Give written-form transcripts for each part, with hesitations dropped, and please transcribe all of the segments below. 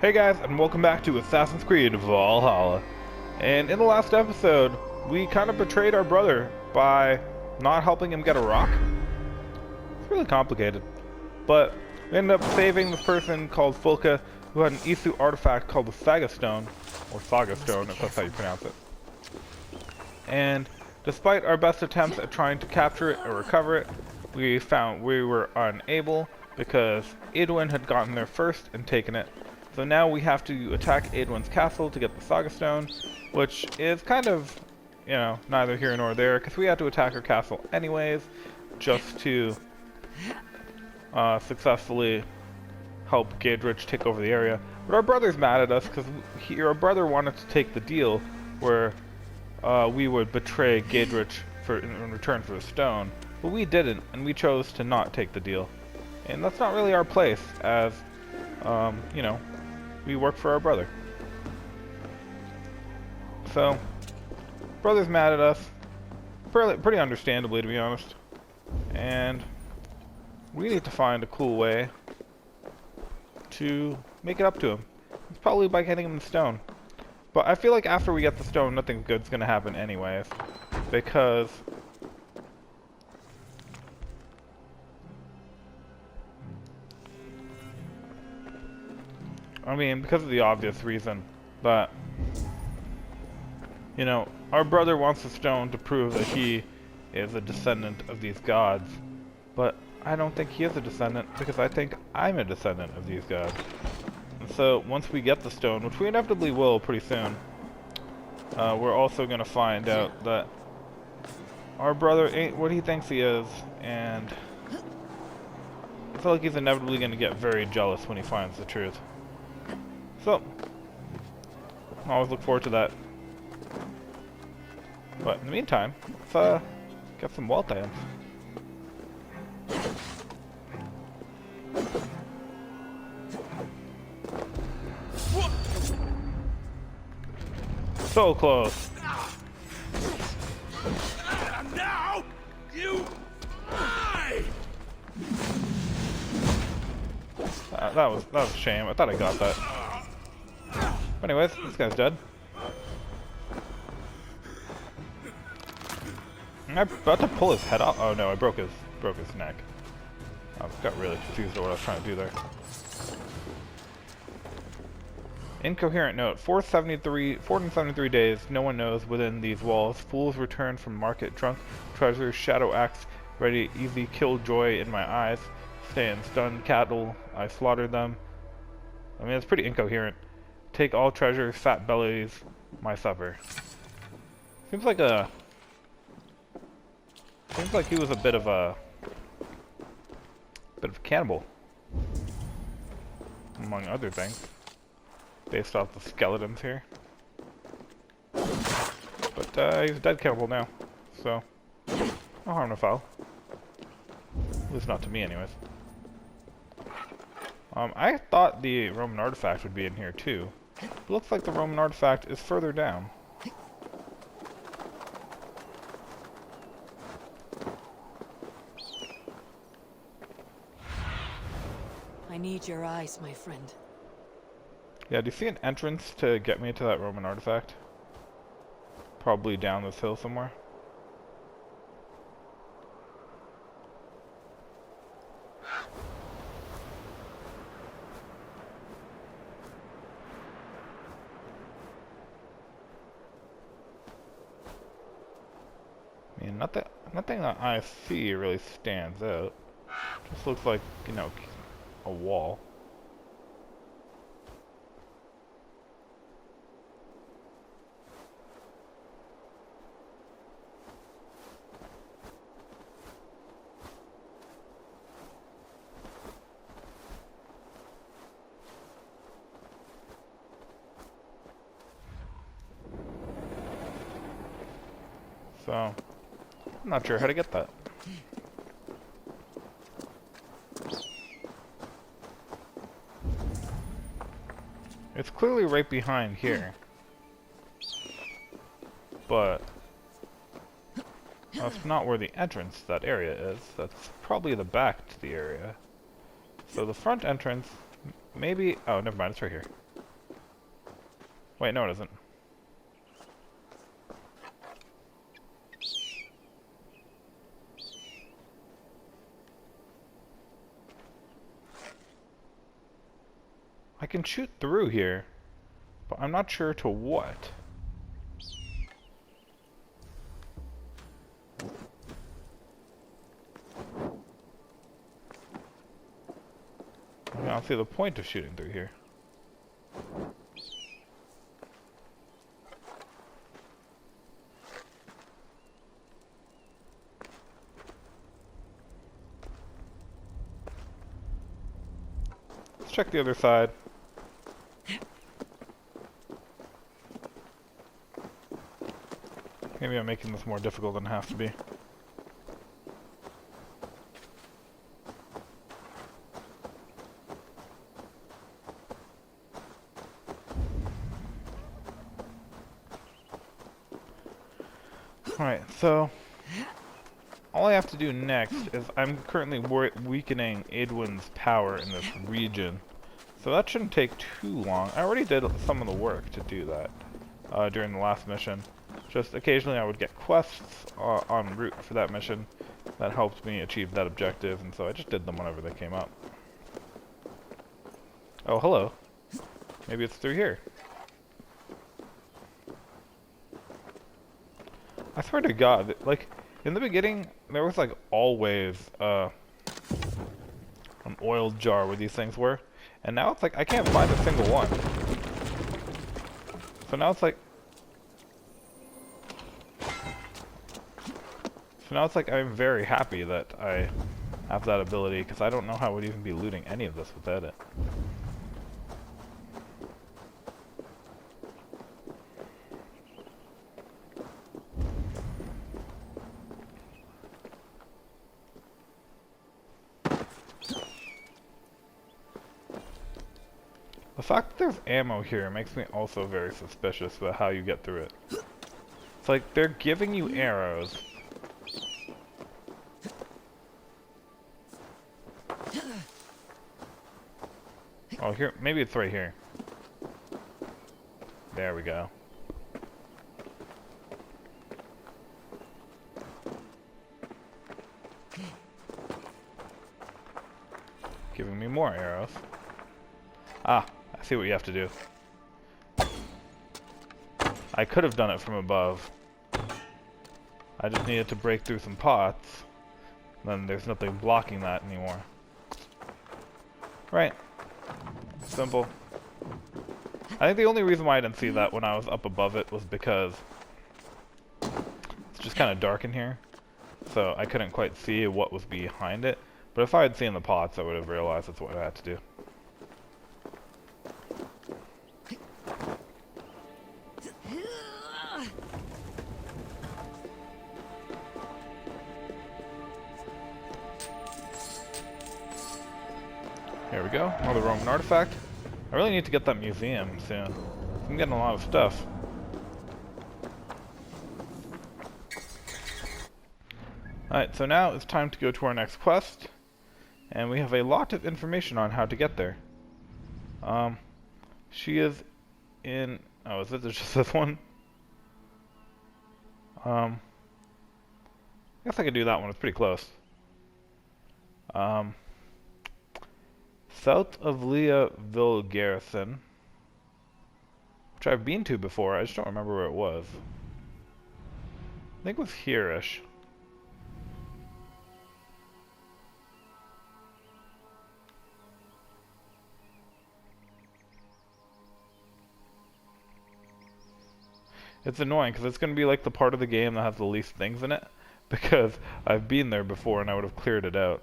Hey guys, and welcome back to Assassin's Creed Valhalla. And in the last episode, we kind of betrayed our brother by not helping him get a rock. It's really complicated. But we ended up saving this person called Fulka, who had an Isu artifact called the Saga Stone, or Saga Stone, if that's how you pronounce it. And despite our best attempts at trying to capture it or recover it, we found we were unable because Eivor had gotten there first and taken it. So now we have to attack Eidwin's castle to get the Saga Stone, which is kind of, you know, neither here nor there, because we had to attack her castle anyways, just to successfully help Gadrich take over the area. But our brother's mad at us, because our brother wanted to take the deal where we would betray Gadrich in return for the stone, but we didn't, and we chose to not take the deal. And that's not really our place, as, you know, we work for our brother. So, brother's mad at us, pretty understandably, to be honest. And we need to find a cool way to make it up to him. It's probably by getting him the stone. But I feel like after we get the stone, nothing good's gonna happen anyways, because because of the obvious reason that, you know, our brother wants the stone to prove that he is a descendant of these gods. But I don't think he is a descendant, because I think I'm a descendant of these gods. And so, once we get the stone, which we inevitably will pretty soon, we're also going to find out that our brother ain't what he thinks he is, and I feel like he's inevitably going to get very jealous when he finds the truth. So, I always look forward to that. But in the meantime, let's get some wall items. So close. Now you die. That was a shame. I thought I got that. But anyways, this guy's dead. I'm about to pull his head off. Oh no, I broke his neck. I got really confused at what I was trying to do there. Incoherent note. 473 days. No one knows within these walls. Fools return from market drunk. Treasures, shadow axe, ready, easy kill joy in my eyes. Stand stunned cattle. I slaughtered them. I mean, it's pretty incoherent. Take all treasures, fat bellies, my supper. Seems like he was a bit of a cannibal, among other things, based off the skeletons here. But he's a dead cannibal now, so no harm, no foul. At least not to me, anyways. I thought the Roman artifact would be in here too. It looks like the Roman artifact is further down. I need your eyes, my friend. Yeah, do you see an entrance to get me to that Roman artifact? Probably down this hill somewhere. I mean, nothing that I see really stands out. Just looks like, you know, a wall. So, I'm not sure how to get that. It's clearly right behind here. But that's not where the entrance to that area is. That's probably the back to the area. So the front entrance, maybe... Oh, never mind, it's right here. Wait, no it isn't. I can shoot through here, but I'm not sure to what. I don't see the point of shooting through here. Let's check the other side. Maybe I'm making this more difficult than it has to be. Alright, so all I have to do next is I'm currently weakening Eidwin's power in this region. So that shouldn't take too long. I already did some of the work to do that during the last mission. Just occasionally I would get quests en route for that mission that helped me achieve that objective, and so I just did them whenever they came up. Oh, hello. Maybe it's through here. I swear to God, like, in the beginning, there was, like, always, an oil jar where these things were, and now it's like, I can't find a single one. So now it's like... I'm very happy that I have that ability, because I don't know how I would even be looting any of this without it. The fact that there's ammo here makes me also very suspicious about how you get through it. It's like, they're giving you arrows. Oh, here, maybe it's right here. There we go. Giving me more arrows. Ah, I see what you have to do. I could have done it from above. I just needed to break through some pots. Then there's nothing blocking that anymore. Right. Simple. I think the only reason why I didn't see that when I was up above it was because it's just kind of dark in here. So I couldn't quite see what was behind it. But if I had seen the pots, I would have realized that's what I had to do. There we go, another Roman artifact. I really need to get that museum soon. I'm getting a lot of stuff. Alright, so now it's time to go to our next quest. And we have a lot of information on how to get there. She is in... Oh, is it just this one? I guess I could do that one, it's pretty close. South of Leaville Garrison, which I've been to before, I just don't remember where it was. I think it was here-ish. It's annoying because it's going to be like the part of the game that has the least things in it, because I've been there before and I would have cleared it out.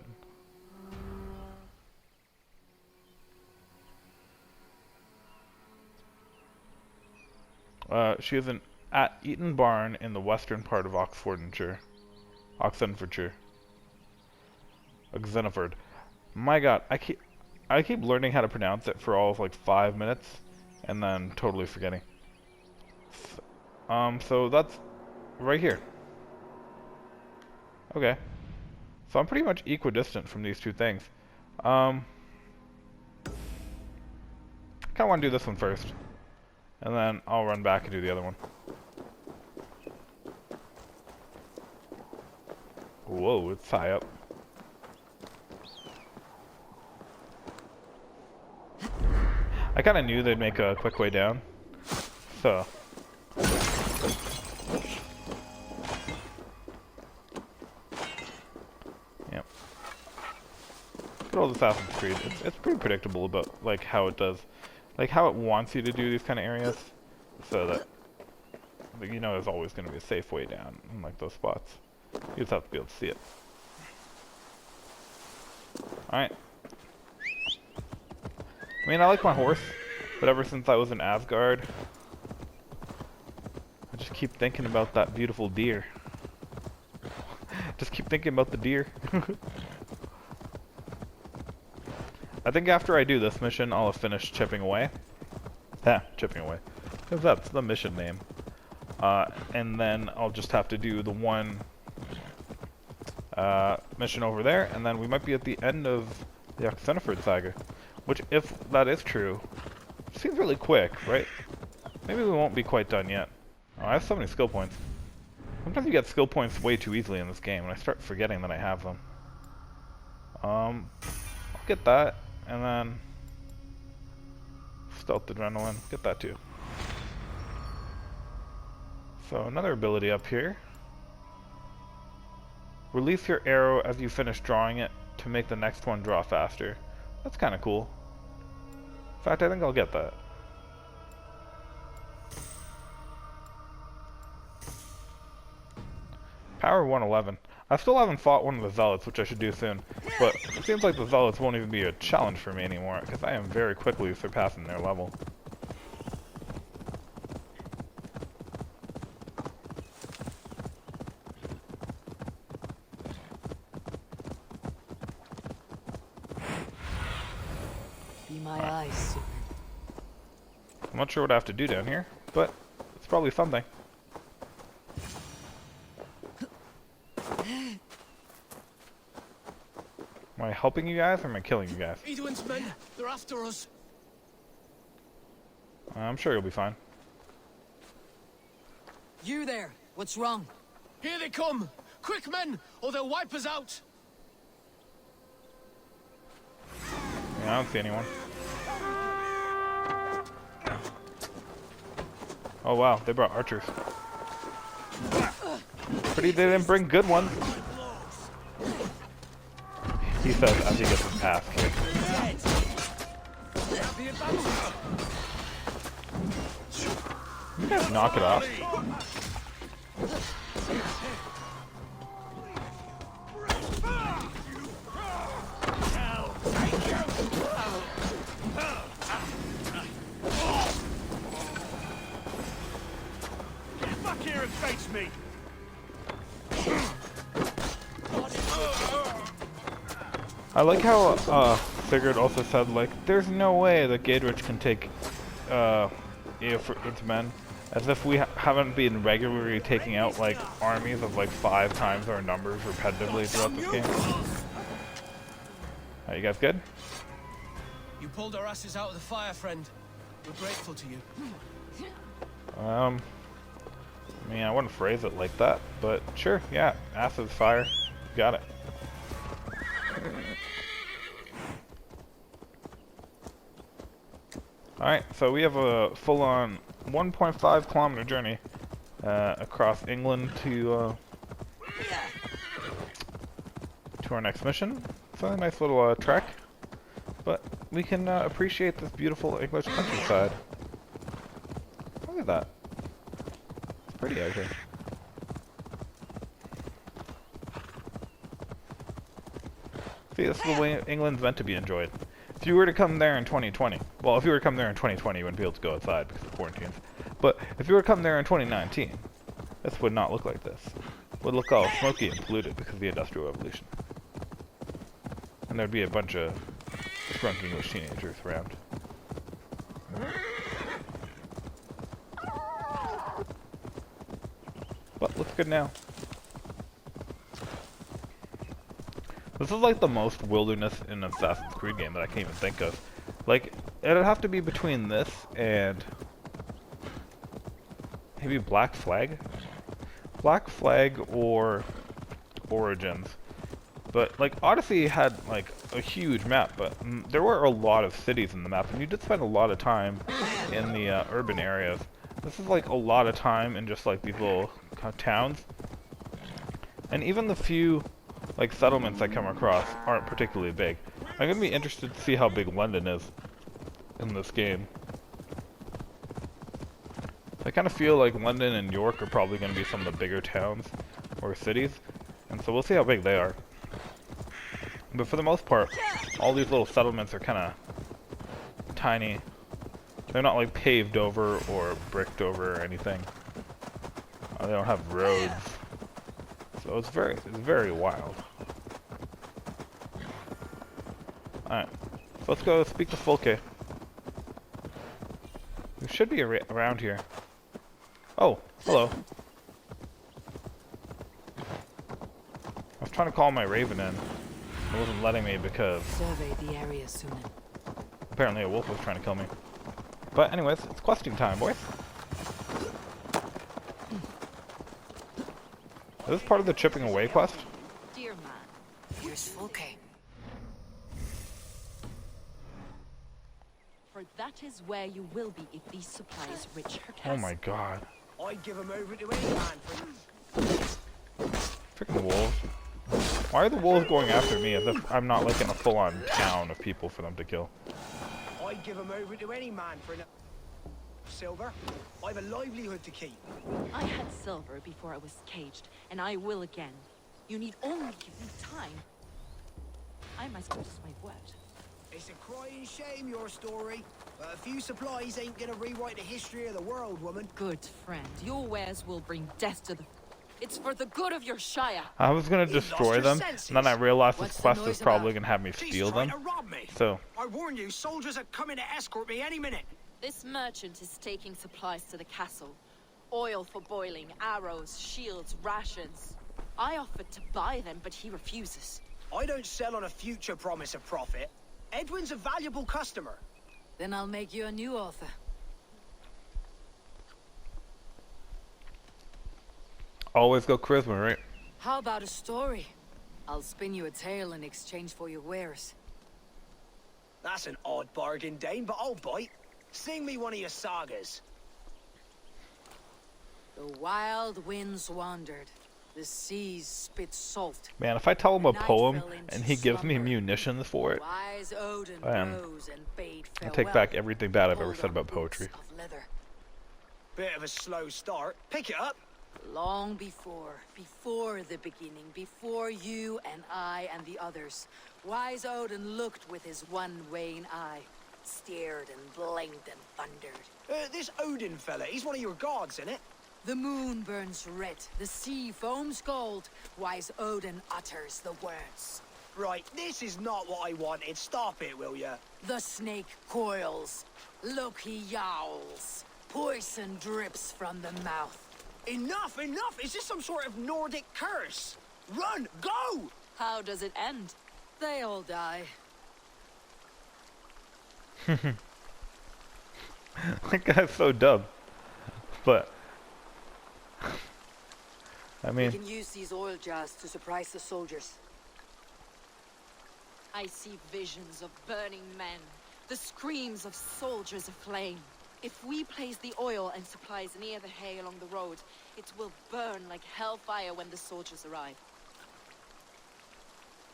She is at Eaton Barn in the western part of Oxfordshire. Oxenfordshire. My God, I keep learning how to pronounce it for all of like 5 minutes, and then totally forgetting. So that's right here. Okay. So I'm pretty much equidistant from these two things. I kinda wanna do this one first. And then I'll run back and do the other one. Whoa, it's high up. I kind of knew they'd make a quick way down. So. Yep. Good old Assassin's Creed. It's pretty predictable about like how it does, like how it wants you to do these kind of areas, so that you know there's always going to be a safe way down in like those spots. You just have to be able to see it. Alright. I mean, I like my horse, but ever since I was in Asgard, I just keep thinking about that beautiful deer. Just keep thinking about the deer. I think after I do this mission, I'll have finished chipping away. Yeah, chipping away. Because that's the mission name. And then I'll just have to do the one mission over there, and then we might be at the end of the Oxenford Saga. Which, if that is true, seems really quick, right? Maybe we won't be quite done yet. Oh, I have so many skill points. Sometimes you get skill points way too easily in this game, and I start forgetting that I have them. I'll get that, and then stealth adrenaline, get that too. So another ability up here. Release your arrow as you finish drawing it to make the next one draw faster. That's kind of cool. In fact, I think I'll get that. Power 111. I still haven't fought one of the Zealots, which I should do soon. But it seems like the Zealots won't even be a challenge for me anymore, because I am very quickly surpassing their level. My eyes, Superman. I'm not sure what I have to do down here, but it's probably something. Am I helping you guys or am I killing you guys? Edwin's men, they're after us. I'm sure you'll be fine. You there? What's wrong? Here they come! Quick, men, or they'll wipe us out! Yeah, I don't see anyone. Oh wow, they brought archers. But they didn't bring good ones. He says as he gets his ass kicked. You guys knock it off. Here and face me. I like how Sigurd also said, like, there's no way that Gaedrich can take Eivor men, as if we haven't been regularly taking out like armies of like 5 times our numbers repetitively throughout this game. Are you guys good? You pulled our asses out of the fire, friend. We're grateful to you. I mean, I wouldn't phrase it like that, but sure, yeah, acid fire, got it. Alright, so we have a full-on 1.5 kilometer journey across England to our next mission. It's a nice little trek, but we can appreciate this beautiful English countryside. Look at that. It's pretty out here. See, this is the way England's meant to be enjoyed. If you were to come there in 2020, well, if you were to come there in 2020, you wouldn't be able to go outside because of quarantines. But if you were to come there in 2019, this would not look like this. It would look all smoky and polluted because of the Industrial Revolution. And there'd be a bunch of drunk English teenagers around. But looks good now. This is like the most wilderness in an Assassin's Creed game that I can't even think of. Like, it'd have to be between this and maybe Black Flag? Black Flag or Origins. But, like, Odyssey had, like, a huge map, but there were a lot of cities in the map, and you did spend a lot of time in the urban areas. This is, like, a lot of time in just, like, these little towns. And even the few, like, settlements I come across aren't particularly big. I'm gonna be interested to see how big London is in this game. I kind of feel like London and York are probably going to be some of the bigger towns or cities, and so we'll see how big they are. But for the most part, all these little settlements are kind of tiny. They're not like paved over or bricked over or anything. They don't have roads, so it's very wild. All right, so let's go speak to Folke. We should be around here. Oh, hello. I was trying to call my raven in. It wasn't letting me because Survey the area, Sunan. apparently a wolf was trying to kill me. But anyways, it's questing time, boys. Is this part of the chipping away quest? Dear man, here's Folke. For that is where you will be if these supplies reach her castle. Oh my god. I'd give him over to any man for Freaking wolves. Why are the wolves going after me as if I'm not like in a full-on town of people for them to kill? I'd give him over to any man for enough silver. I've a livelihood to keep. I had silver before I was caged, and I will again. You need only give me time. I'm as good as my word. It's a crying shame, your story. But a few supplies ain't gonna rewrite the history of the world, woman. Good friend, your wares will bring death to the... It's for the good of your shire. I was gonna destroy them, and then I realized this quest is probably gonna have me She's steal trying them. to rob me. So, I warn you, soldiers are coming to escort me any minute. This merchant is taking supplies to the castle. Oil for boiling, arrows, shields, rations. I offered to buy them, but he refuses. I don't sell on a future promise of profit. Edwin's a valuable customer. Then I'll make you a new author. always go charisma, right? How about a story? I'll spin you a tale in exchange for your wares. That's an odd bargain, Dane, but I'll bite. Sing me one of your sagas. The wild winds wandered. The seas spit salt. Man, if I tell him a Night poem fell into and he gives me slumber. munitions for it, Wise Odin Man, rose and bade I farewell. take back everything bad I've ever Pulled said on about boots poetry. of leather. Bit of a slow start. Pick it up. Long before the beginning, before you and I and the others, wise Odin looked with his one wan eye, stared and blinked and thundered. This Odin fella, he's one of your gods, innit? The moon burns red, the sea foams gold, wise Odin utters the words. Right, this is not what I wanted. Stop it, will ya? The snake coils, look he yowls, poison drips from the mouth. Enough, enough! Is this some sort of Nordic curse? Run, go! How does it end? They all die. That guy's so dumb. But I We mean, can use these oil jars to surprise the soldiers. I see visions of burning men, the screams of soldiers aflame. If we place the oil and supplies near the hay along the road, it will burn like hellfire when the soldiers arrive.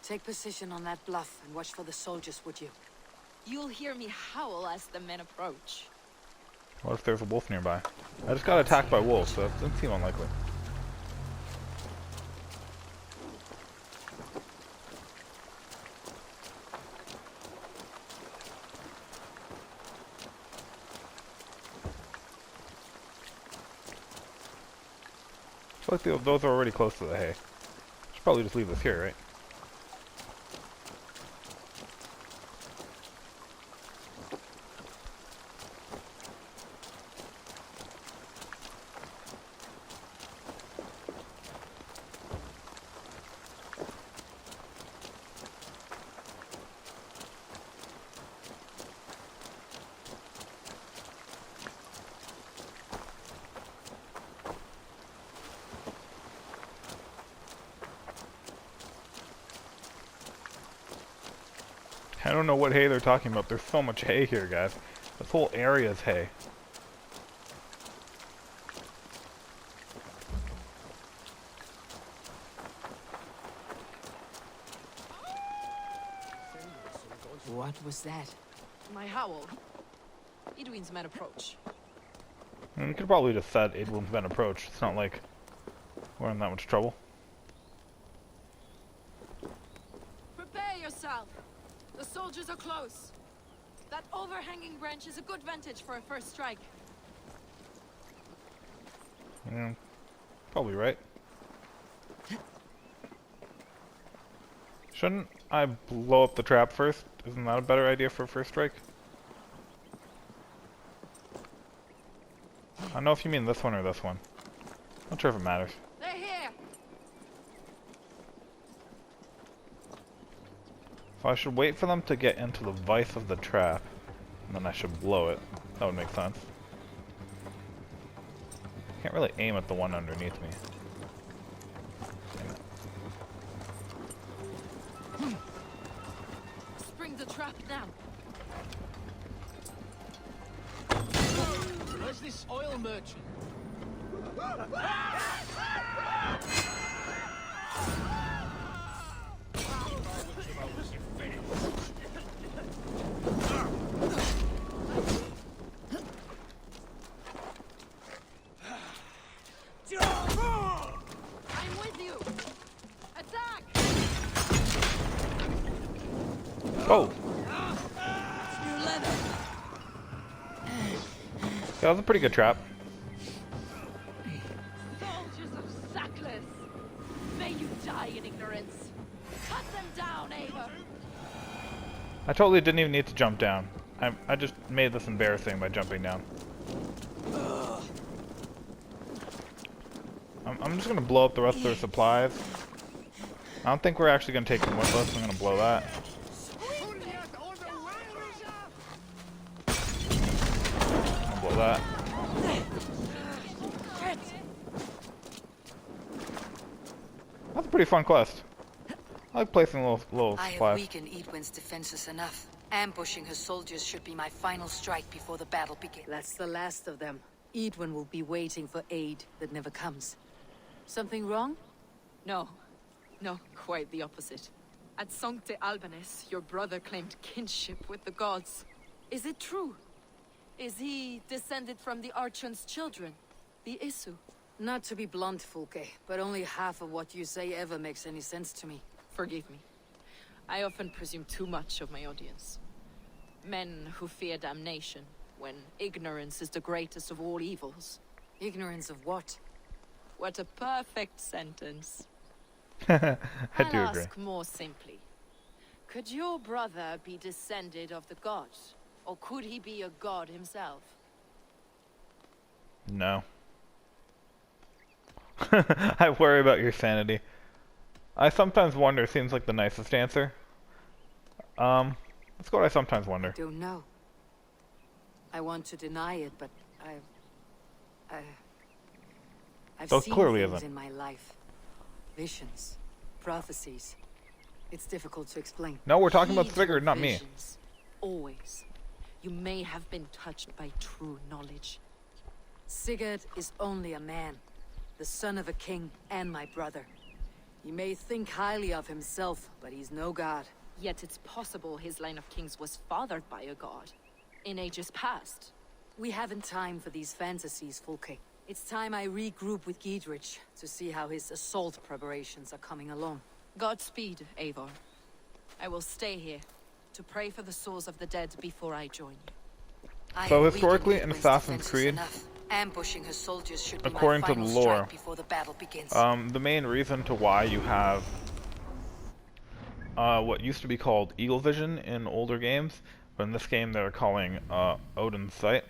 Take position on that bluff and watch for the soldiers, would you? You'll hear me howl as the men approach. what if there's a wolf nearby? I just got attacked by wolves, so that doesn't seem unlikely. I feel like those are already close to the hay. Should probably just leave this here, right? I don't know what hay they're talking about. There's so much hay here, guys. This whole area is hay. What was that? My howl. Edwin's men approach. We could probably just said Edwin's men approach. It's not like we're in that much trouble. Prepare yourself. The soldiers are close. That overhanging branch is a good vantage for a first strike. Yeah, probably right. Shouldn't I blow up the trap first? Isn't that a better idea for a first strike? I don't know if you mean this one or this one. Not sure if it matters. They're here. So I should wait for them to get into the vise of the trap, and then I should blow it. That would make sense. Can't really aim at the one underneath me. Spring the trap now. Where's this oil merchant? I'm with you. Attack! Oh! Yeah, that was a pretty good trap. Soldiers of Sackless! May you die in ignorance! Cut them down, Eivor! I totally didn't even need to jump down. I just made this embarrassing by jumping down. I'm just gonna blow up the rest of their supplies. I don't think we're actually gonna take them with us. I'm gonna blow that. I'm gonna blow that. That's a pretty fun quest. I like placing little I have supplies. weakened Edwin's defenses enough. Ambushing her soldiers should be my final strike before the battle begins. That's the last of them. Edwin will be waiting for aid that never comes. Something wrong? No. No, quite the opposite. At Sancte Albanus, your brother claimed kinship with the gods. Is it true? Is he descended from the Archon's children, the Isu? Not to be blunt, Fulke, but only half of what you say ever makes any sense to me. Forgive me. I often presume too much of my audience. Men who fear damnation, when ignorance is the greatest of all evils. Ignorance of what? What a perfect sentence. I I'll do agree. ask more simply. Could your brother be descended of the gods? Or could he be a god himself? No. I worry about your sanity. I sometimes wonder seems like the nicest answer. Let's go what I sometimes wonder. Don't know. I want to deny it, but I've So seen clearly things isn't. in my life. Visions, prophecies. It's difficult to explain. No, we're talking about Heed Sigurd, your not me. visions. Always. You may have been touched by true knowledge. Sigurd is only a man, the son of a king and my brother. He may think highly of himself, but he's no god. Yet it's possible his line of kings was fathered by a god. In ages past. We haven't time for these fantasies, Fulke. It's time I regroup with Giedrich to see how his assault preparations are coming along. Godspeed, Eivor. I will stay here to pray for the souls of the dead before I join you. I So have historically weakened in Edwin's Assassin's defenses Creed, enough. Ambushing her soldiers should be according my to final the lore, strike before the battle begins. the main reason to why you have what used to be called Eagle Vision in older games, but in this game they're calling Odin's Sight.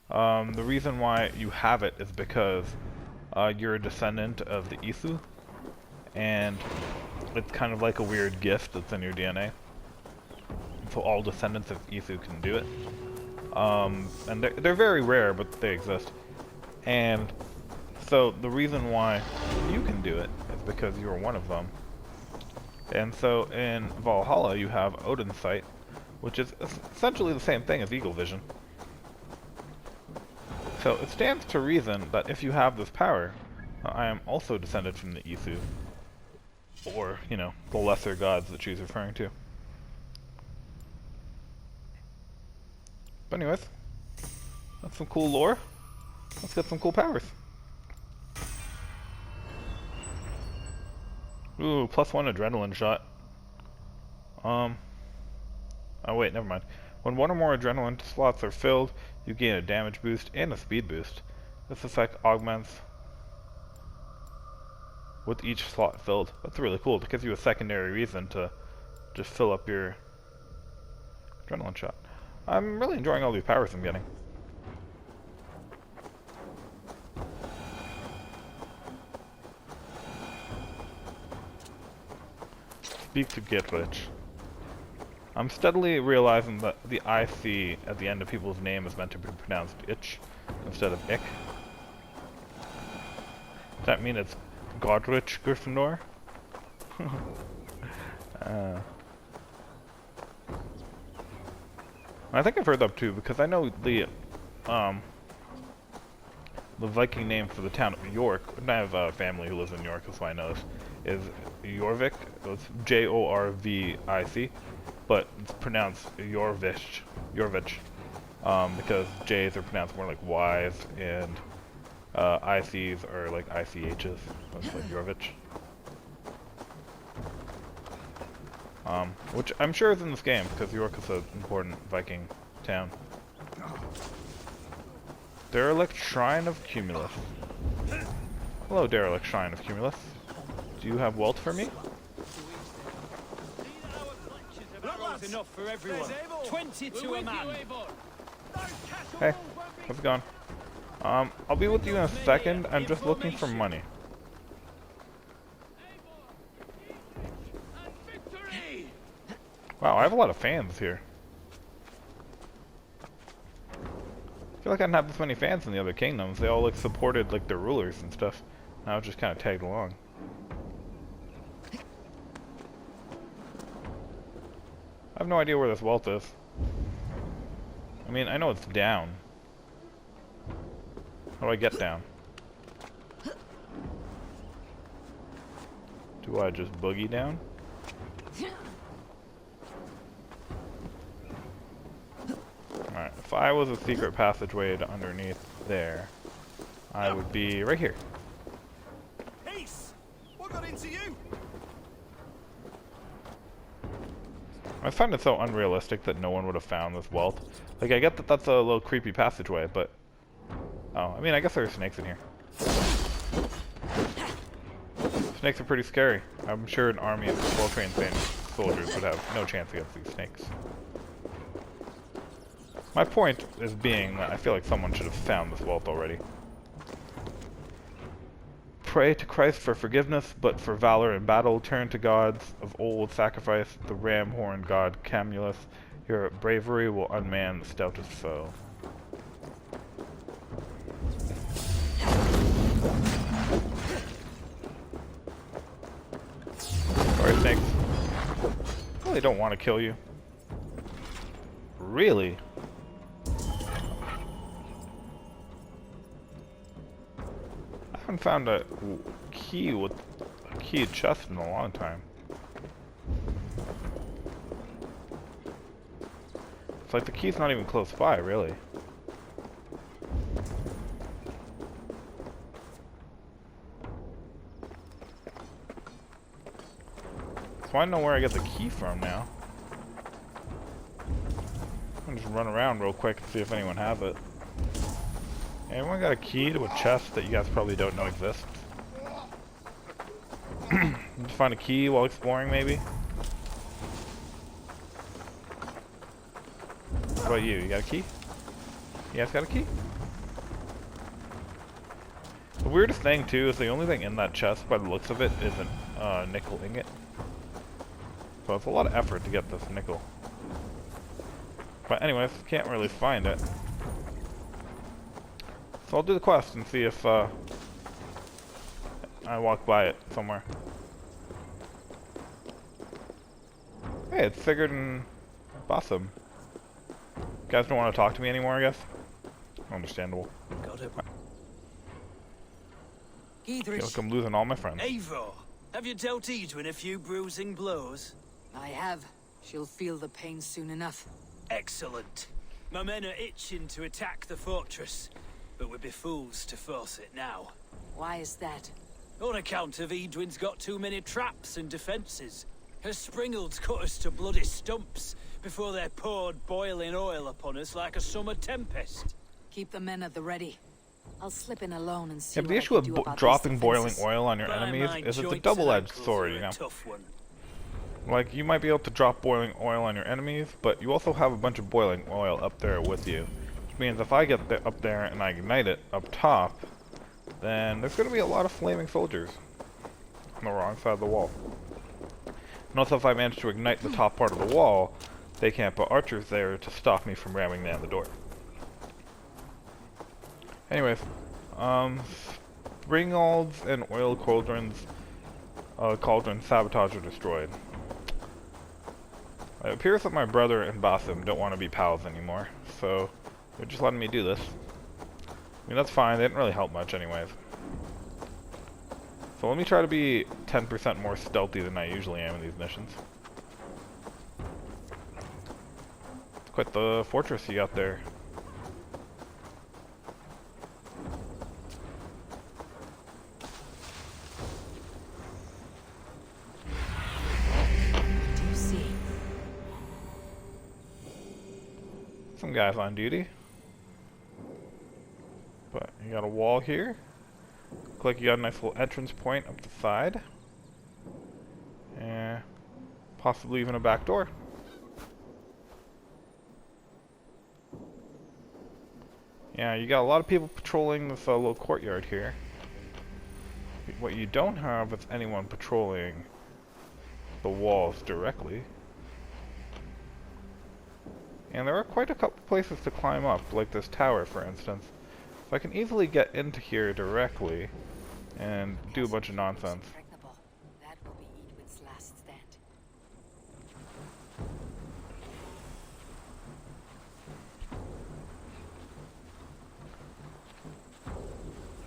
The reason why you have it is because you're a descendant of the Isu, and it's kind of like a weird gift that's in your DNA. So all descendants of Isu can do it. And they're very rare, but they exist. And so the reason why you can do it is because you're one of them. And so in Valhalla you have Odin's Sight, which is essentially the same thing as Eagle Vision. So it stands to reason that if you have this power, I am also descended from the Isu. Or, you know, the lesser gods that she's referring to. But anyways, that's some cool lore. Let's get some cool powers. Ooh, +1 adrenaline shot. Oh wait, never mind. When one or more adrenaline slots are filled, you gain a damage boost and a speed boost. This effect augments with each slot filled. That's really cool. It gives you a secondary reason to just fill up your adrenaline shot. I'm really enjoying all these powers I'm getting. Speak to get rich. I'm steadily realizing that the IC at the end of people's name is meant to be pronounced itch instead of ick. Does that mean it's Godrich Gryffindor? I think I've heard that too, because I know the Viking name for the town of York, and I have a family who lives in York, that's why I know this, is Jorvik. It's Jorvic, but it's pronounced Jorvich, because J's are pronounced more like Y's, and IC's are like ICH's, so it's like Jorvich. Which I'm sure is in this game, because York is an important Viking town. Derelict Shrine of Cumulus. Hello, Derelict Shrine of Cumulus. Do you have wealth for me? Enough for everyone. 20 to a man. Hey, how's it going? I'll be with you in a second. I'm just looking for money. Wow, I have a lot of fans here. I feel like I didn't have this many fans in the other kingdoms. They all like supported like their rulers and stuff. And I was just kind of tagged along. I have no idea where this wealth is. I mean, I know it's down. How do I get down? Do I just boogie down? Alright, if I was a secret passageway to underneath there, I would be right here. Peace! What got into you? I find it so unrealistic that no one would have found this wealth. Like, I get that that's a little creepy passageway, but... Oh, I mean, I guess there are snakes in here. Snakes are pretty scary. I'm sure an army of well-trained soldiers would have no chance against these snakes. My point is being that I feel like someone should have found this wealth already. Pray to Christ for forgiveness, but for valor in battle, turn to gods of old, sacrifice the ram-horned god Camulus. Your bravery will unman the stoutest foe. Sorry, snakes. Really don't want to kill you. Really? I haven't found a key with a keyed chest in a long time. It's like the key's not even close by, really. So I know where I get the key from now. I'm gonna just run around real quick and see if anyone has it. Anyone got a key to a chest that you guys probably don't know exists? Just find a key while exploring, maybe? What about you? You got a key? You guys got a key? The weirdest thing, too, is the only thing in that chest, by the looks of it, is a nickel ingot. So it's a lot of effort to get this nickel. But anyways, can't really find it. So I'll do the quest and see if I walk by it somewhere. Hey, it's Sigurd and Bossum. You guys don't want to talk to me anymore, I guess? Understandable. Got it. I feel like I'm losing all my friends. Eivor, have you dealt Edwin a few bruising blows? I have. She'll feel the pain soon enough. Excellent. My men are itching to attack the fortress, but we'd be fools to force it now. Why is that? On account of Edwin's got too many traps and defenses. Her springalds cut us to bloody stumps before they poured boiling oil upon us like a summer tempest. Keep the men at the ready. I'll slip in alone and see Yeah, but what the I issue can with do about dropping these boiling defenses. oil on your By enemies my is it's a joints double-edged and sword, ankles you are a know? tough one. Like, you might be able to drop boiling oil on your enemies, but you also have a bunch of boiling oil up there with you. Which means if I get up there and I ignite it up top, then there's going to be a lot of flaming soldiers on the wrong side of the wall. And also if I manage to ignite the top part of the wall, they can't put archers there to stop me from ramming down the door. Anyways, springalds and oil cauldrons sabotage or destroyed. It appears that my brother and Bossum don't want to be pals anymore, so they're just letting me do this. I mean, that's fine, they didn't really help much anyways. So let me try to be 10% more stealthy than I usually am in these missions. It's quite the fortress you got there. Do you see? Some guys on duty. But you got a wall here. Look like you got a nice little entrance point up the side. And possibly even a back door. Yeah, you got a lot of people patrolling this little courtyard here. What you don't have is anyone patrolling the walls directly. And there are quite a couple places to climb up, like this tower for instance. So I can easily get into here directly and do a bunch of nonsense. Impregnable. That will be Edwin's last stand.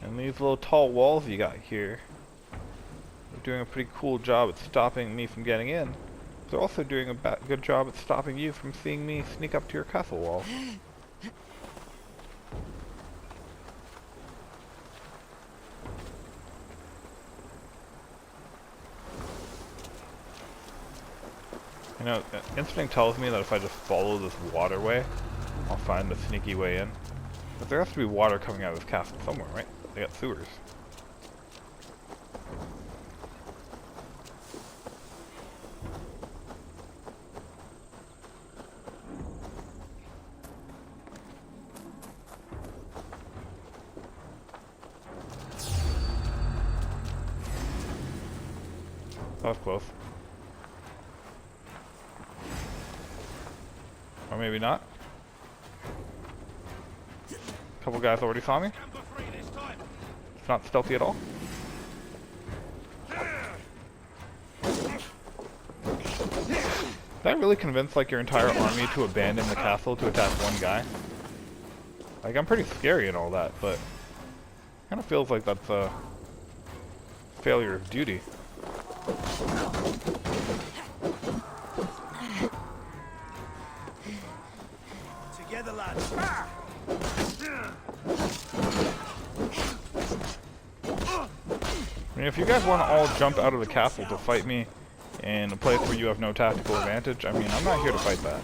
And these little tall walls you got here, they're doing a pretty cool job at stopping me from getting in. They're also doing a good job at stopping you from seeing me sneak up to your castle wall. You know, instinct tells me that if I just follow this waterway, I'll find a sneaky way in. But there has to be water coming out of this castle somewhere, right? They got sewers. That was close. Or maybe not. A couple guys already saw me. It's not stealthy at all. Did I really convince like your entire army to abandon the castle to attack one guy? Like, I'm pretty scary and all that, but kind of feels like that's a failure of duty. Together, lads. I mean, if you guys want to all jump out of the castle to fight me in a place where you have no tactical advantage, I mean, I'm not here to fight that.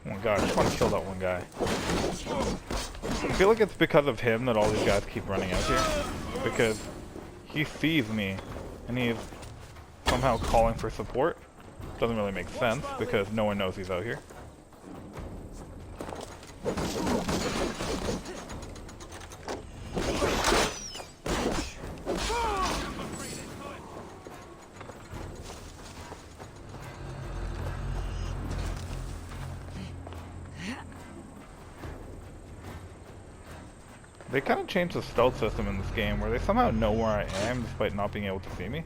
Oh my god, I just want to kill that one guy. I feel like it's because of him that all these guys keep running out here. Because he sees me, and he's somehow calling for support. Doesn't really make sense, because no one knows he's out here. They kind of changed the stealth system in this game where they somehow know where I am despite not being able to see me.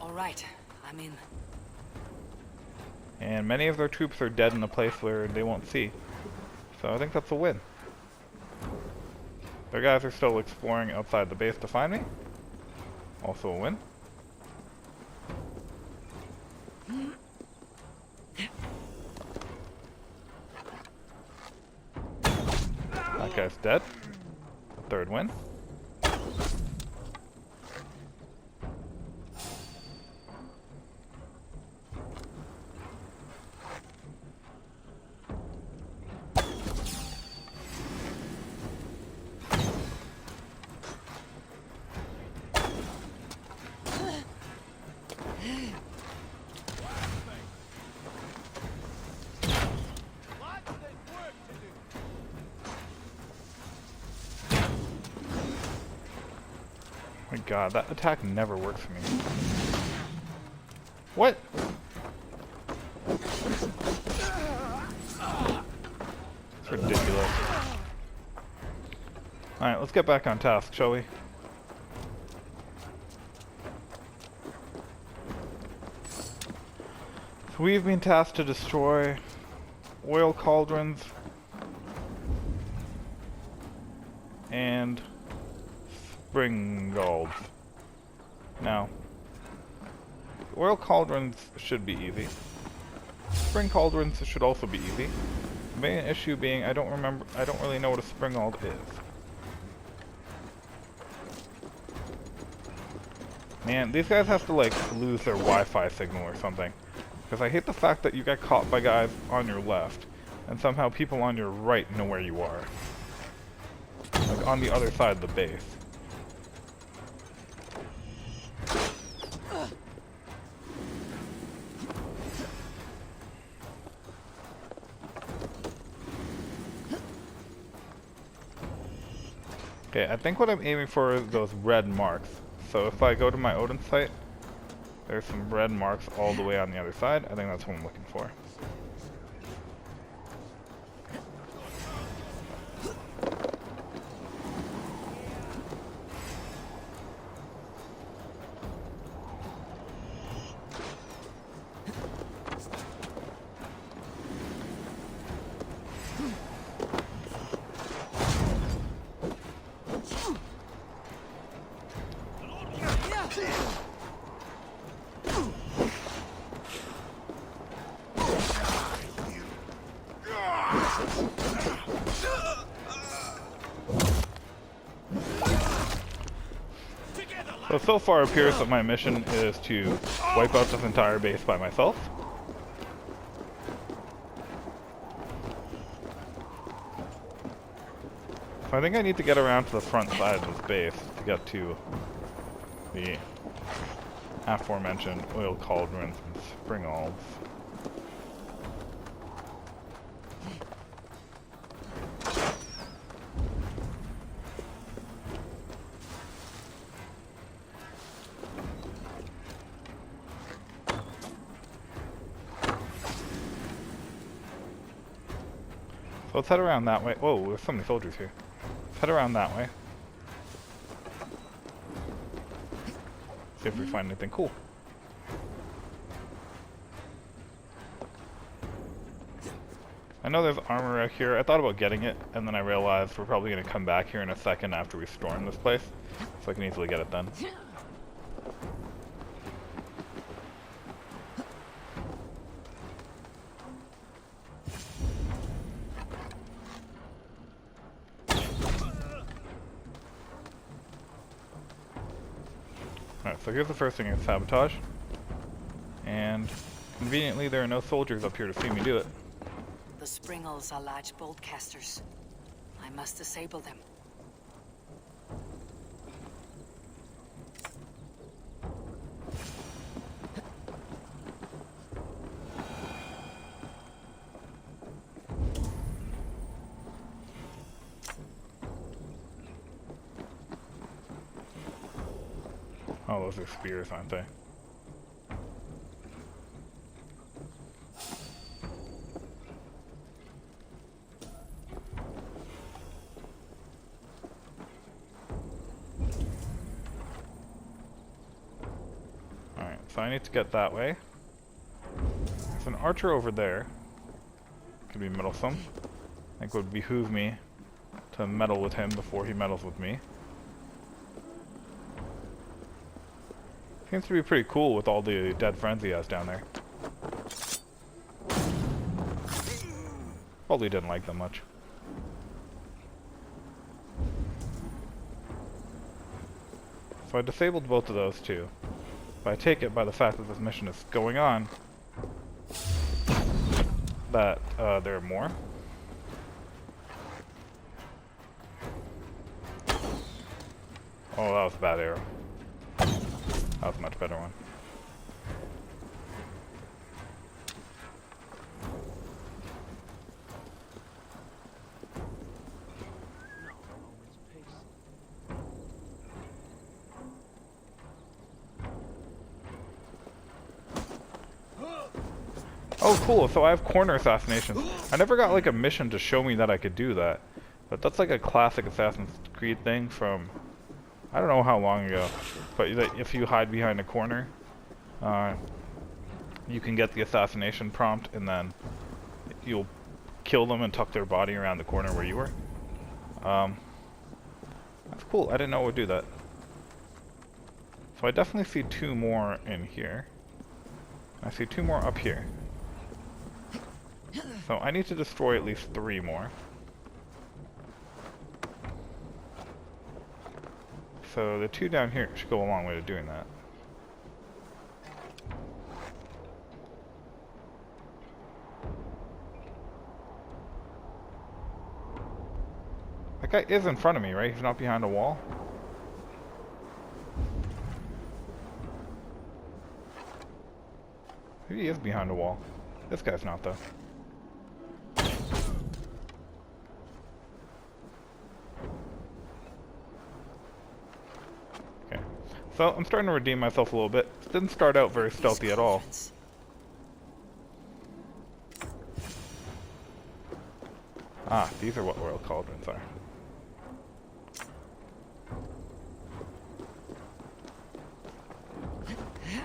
Alright, I'm in. And many of their troops are dead in a place where they won't see. So I think that's a win. Their guys are still exploring outside the base to find me. Also a win. That guy's dead. A third win. My god, that attack never works for me. What? It's ridiculous. Alright, let's get back on task, shall we? So we've been tasked to destroy oil cauldrons and spring galls. Now, oil cauldrons should be easy. Spring cauldrons should also be easy. The main issue being I don't really know what a spring gall is. Man, these guys have to like lose their Wi-Fi signal or something. Because I hate the fact that you get caught by guys on your left, and somehow people on your right know where you are. Like on the other side of the base. Okay, I think what I'm aiming for is those red marks. So if I go to my Odin site, there's some red marks all the way on the other side. I think that's what I'm looking for. So far it appears that my mission is to wipe out this entire base by myself. So I think I need to get around to the front side of this base to get to the aforementioned oil cauldrons and spring galls. So let's head around that way. Whoa, there's so many soldiers here. Let's head around that way. See if we find anything cool. I know there's armor out here. I thought about getting it, and then I realized we're probably going to come back here in a second after we storm this place. So I can easily get it done. Alright, so here's the first thing is sabotage. And conveniently there are no soldiers up here to see me do it. The Springles are large bolt casters. I must disable them. Oh, those are spears, aren't they? Alright, so I need to get that way. There's an archer over there. Could be meddlesome. I think it would behoove me to meddle with him before he meddles with me. Seems to be pretty cool with all the dead friends he has down there. Probably didn't like them much. So I disabled both of those too. But I take it by the fact that this mission is going on that there are more. Oh, that was a bad arrow. That was a much better one. Oh, cool. So I have corner assassinations. I never got like a mission to show me that I could do that. But that's like a classic Assassin's Creed thing from I don't know how long ago. But if you hide behind a corner, you can get the assassination prompt and then you'll kill them and tuck their body around the corner where you were. That's cool. I didn't know it would do that. So I definitely see two more in here. I see two more up here. So I need to destroy at least 3 more. So the 2 down here should go a long way to doing that. That guy is in front of me, right? He's not behind a wall. Maybe he is behind a wall. This guy's not, though. Okay. So, I'm starting to redeem myself a little bit. It didn't start out very stealthy at all. Ah, these are what royal cauldrons are.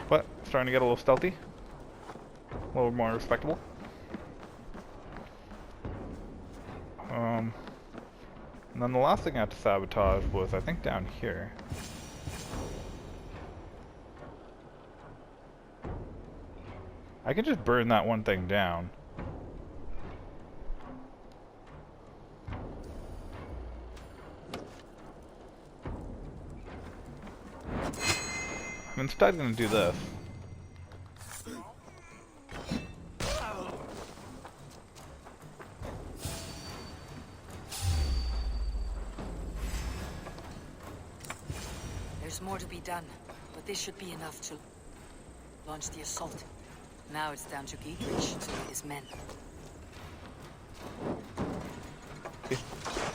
But, starting to get a little stealthy. A little more respectable. And then the last thing I had to sabotage was, I think, down here. I can just burn that one thing down. I'm instead going to do this. There's more to be done, but this should be enough to launch the assault. Now it's down to Gietrich to lead his men.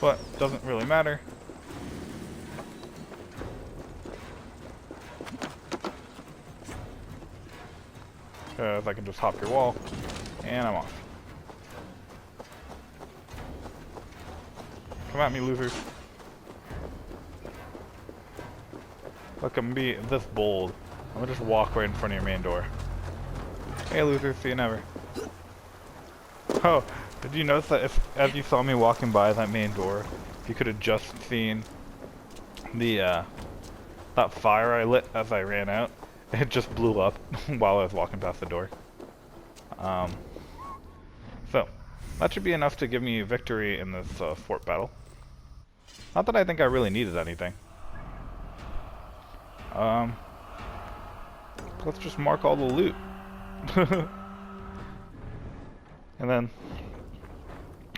But doesn't really matter. Because I can just hop your wall, and I'm off. Come at me, losers. Look, I'm gonna be this bold. I'm gonna just walk right in front of your main door. Hey, losers, see you never. Oh, did you notice that as you saw me walking by that main door, you could have just seen the, that fire I lit as I ran out? It just blew up while I was walking past the door. So, that should be enough to give me victory in this fort battle. Not that I think I really needed anything. Let's just mark all the loot. And then,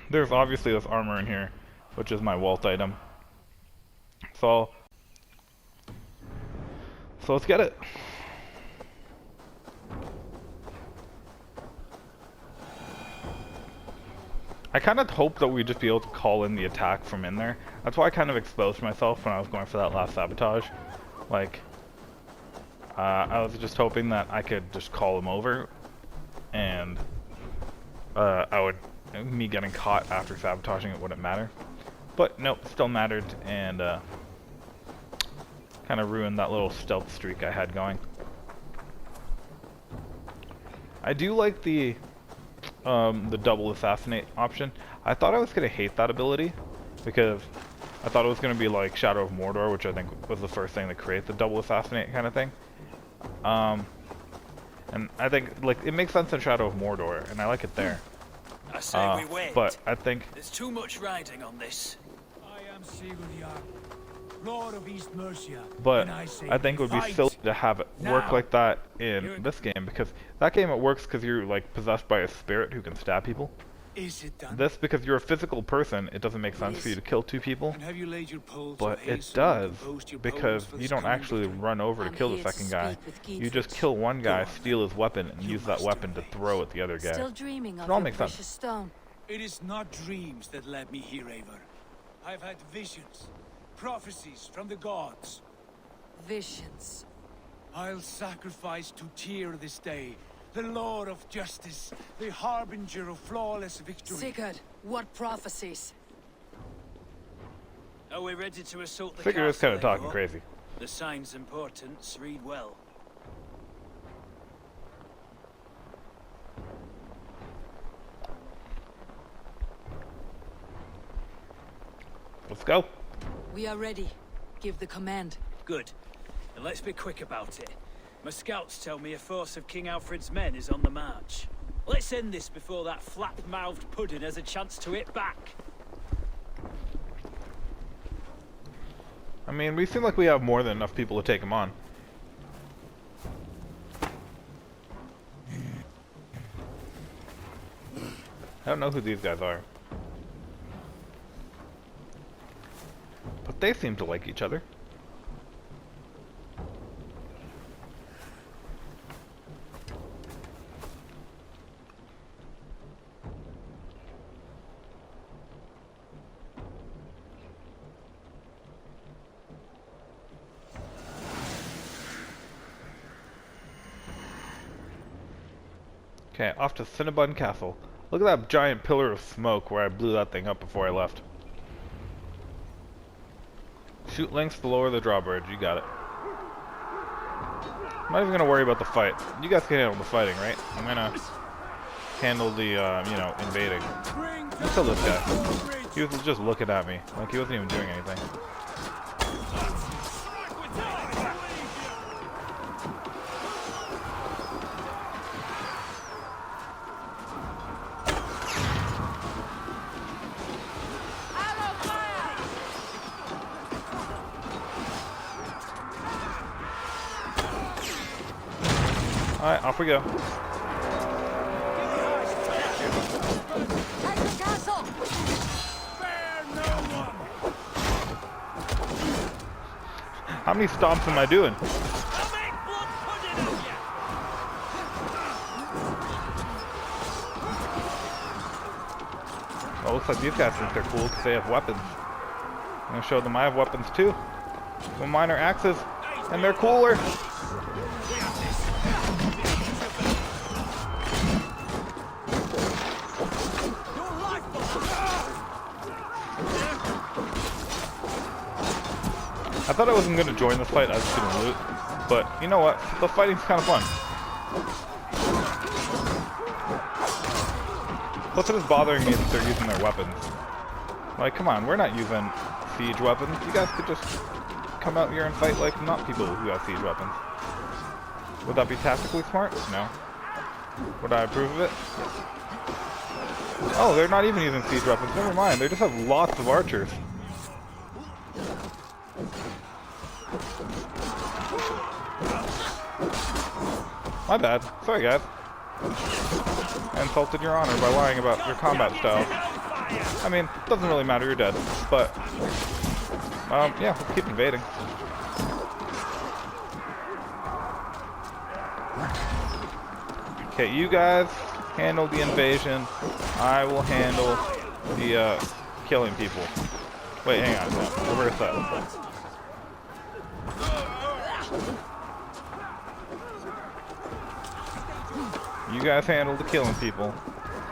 there's obviously this armor in here, which is my wealth item. So let's get it. I kind of hoped that we'd just be able to call in the attack from in there. That's why I kind of exposed myself when I was going for that last sabotage. Like, I was just hoping that I could just call him over, and me getting caught after sabotaging it wouldn't matter. But nope, still mattered, and kind of ruined that little stealth streak I had going. I do like the double assassinate option. I thought I was gonna hate that ability because I thought it was gonna be like Shadow of Mordor, which I think was the first thing to create the double assassinate kind of thing. And I think like it makes sense in Shadow of Mordor, and I like it there. I say we wait. But I think there's too much riding on this. I am Sigurd, Lord of East Mercia. But I think it would be silly to have it work like that in this game, because that game it works because you're like possessed by a spirit who can stab people. Is it done? This, because you're a physical person, it doesn't make sense for you to kill two people. And have you laid your poles But of it haste does, and composed your because bones for the you don't coming actually victory? run over to I'm kill the here to second guy. speak with You just Geefridge. kill one guy, Go on, steal his weapon, and You use that master weapon to race. throw at the other guy. Still dreaming of It all your makes sense. precious stone. It is not dreams that led me here, Eivor. I've had visions, prophecies from the gods. Visions. I'll sacrifice to Tyr this day, the Lord of Justice, the harbinger of flawless victory. Sigurd, what prophecies? Are we ready to assault the Figure is castle, kind of talking Eivor? crazy. The sign's importance, read well. Let's go. We are ready. Give the command. Good. And let's be quick about it. My scouts tell me a force of King Alfred's men is on the march. Let's end this before that flap-mouthed pudding has a chance to hit back. I mean, we seem like we have more than enough people to take him on. I don't know who these guys are. But they seem to like each other. Okay, off to Cinnabon Castle. Look at that giant pillar of smoke where I blew that thing up before I left. Shoot links to lower the drawbridge. You got it. I'm not even gonna worry about the fight. You guys can handle the fighting, right? I'm gonna handle the, you know, invading. Let's kill this guy. He was just looking at me. Like, he wasn't even doing anything. Alright, off we go. Take the castle! How many stomps am I doing? Well, looks like these guys think they're cool because they have weapons. I'm gonna show them I have weapons too. Well, mine are axes, and they're cooler. I thought I wasn't going to join this fight, I was just going to loot. But, you know what? The fighting's kind of fun. Plus it is bothering me that they're using their weapons. Like, come on, we're not using siege weapons. You guys could just come out here and fight like not people who have siege weapons. Would that be tactically smart? No. Would I approve of it? Oh, they're not even using siege weapons. Never mind, they just have lots of archers. My bad. Sorry, guys. I insulted your honor by lying about your combat style. I mean, it doesn't really matter, you're dead. But, yeah, let's keep invading. Okay, you guys handle the invasion. I will handle the, killing people. Wait, hang on. No, reverse that. You guys handle the killing people.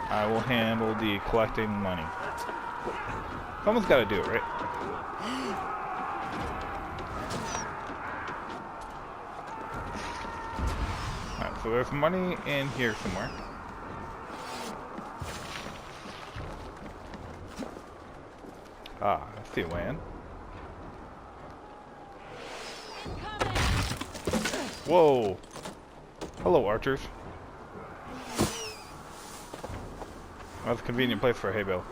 I will handle the collecting money. Someone's got to do it, right? Alright, so there's money in here somewhere. Ah, I see a way in. Whoa! Hello, archers. That's a convenient place for a hay bale.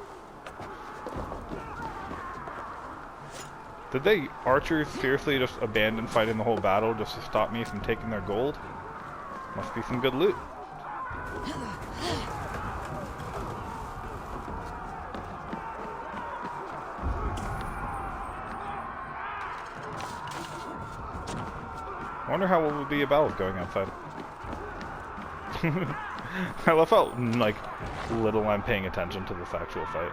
Did they archers seriously just abandon fighting the whole battle just to stop me from taking their gold? Must be some good loot. I wonder how it would be about going outside. I love how, like, little I'm paying attention to this actual fight.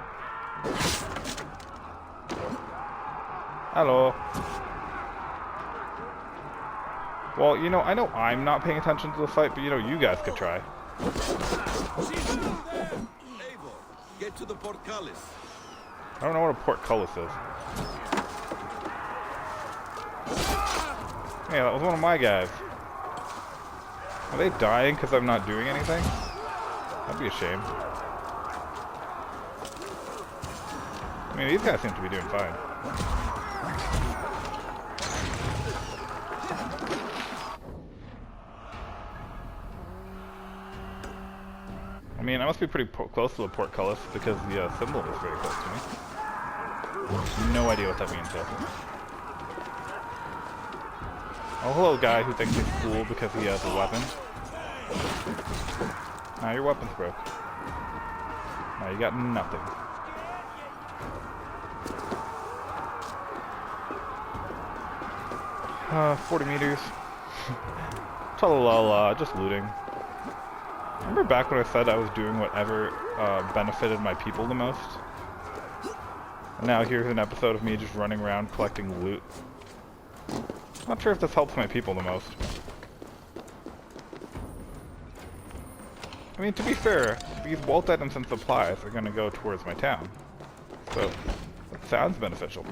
Hello. Well, you know, I know I'm not paying attention to the fight, but you know, you guys could try. Eivor, get to the portcullis. I don't know what a portcullis is. Hey, that was one of my guys. Are they dying because I'm not doing anything? That'd be a shame. I mean, these guys seem to be doing fine. I mean, I must be pretty close to the portcullis because the symbol is very close to me. No idea what that means though. Oh, hello, guy who thinks he's cool because he has a weapon. Nah, your weapon's broke. Nah, you got nothing. 40 meters. Talalala, just looting. Remember back when I said I was doing whatever benefited my people the most? And now here's an episode of me just running around collecting loot. Not sure if this helps my people the most. I mean, to be fair, these vault items and supplies are going to go towards my town. So, it sounds beneficial.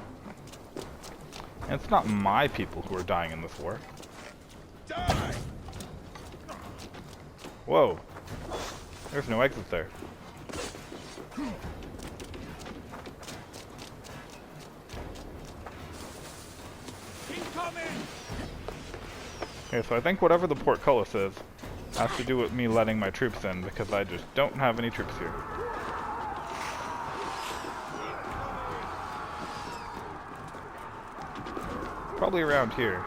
And it's not my people who are dying in this war. Die! Whoa. There's no exit there. Okay, so I think whatever the portcullis is has to do with me letting my troops in because I just don't have any troops here. Probably around here.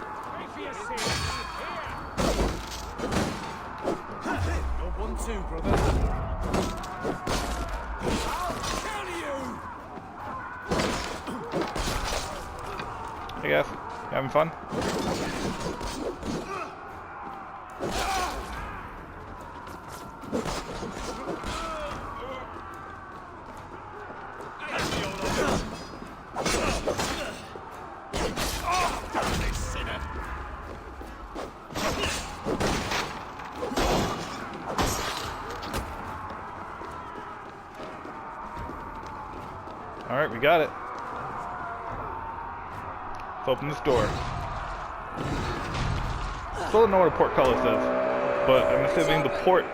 Hey guys, you having fun? Alright, we got it. Let's open this door. Still don't know what a portcullis is, but I'm assuming the port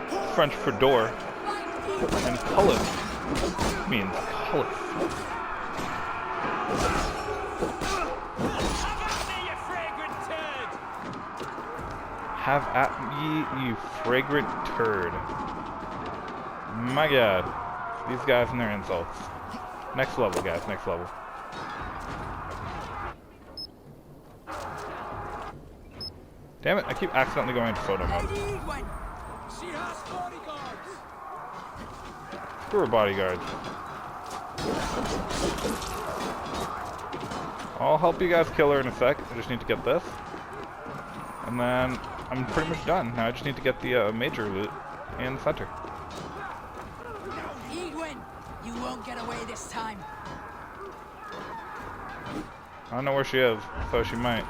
is French for door, and cullis means cullis. Have at me, you fragrant turd. My god. These guys and their insults. Next level, guys. Next level. Damn it, I keep accidentally going into photo mode. Screw her bodyguards. I'll help you guys kill her in a sec. I just need to get this. And then I'm pretty much done. Now I just need to get the major loot in the center. You won't get away this time. I don't know where she is, so she might.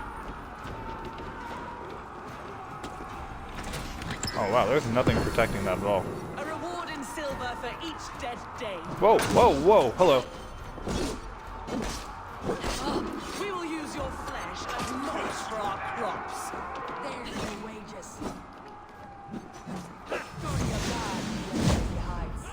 Oh wow, there's nothing protecting that at all. A reward in silver for each dead day. Whoa, whoa, whoa, hello. We will use your flesh as mulch for our crops. There's your wages. Go to your god, you empty hides.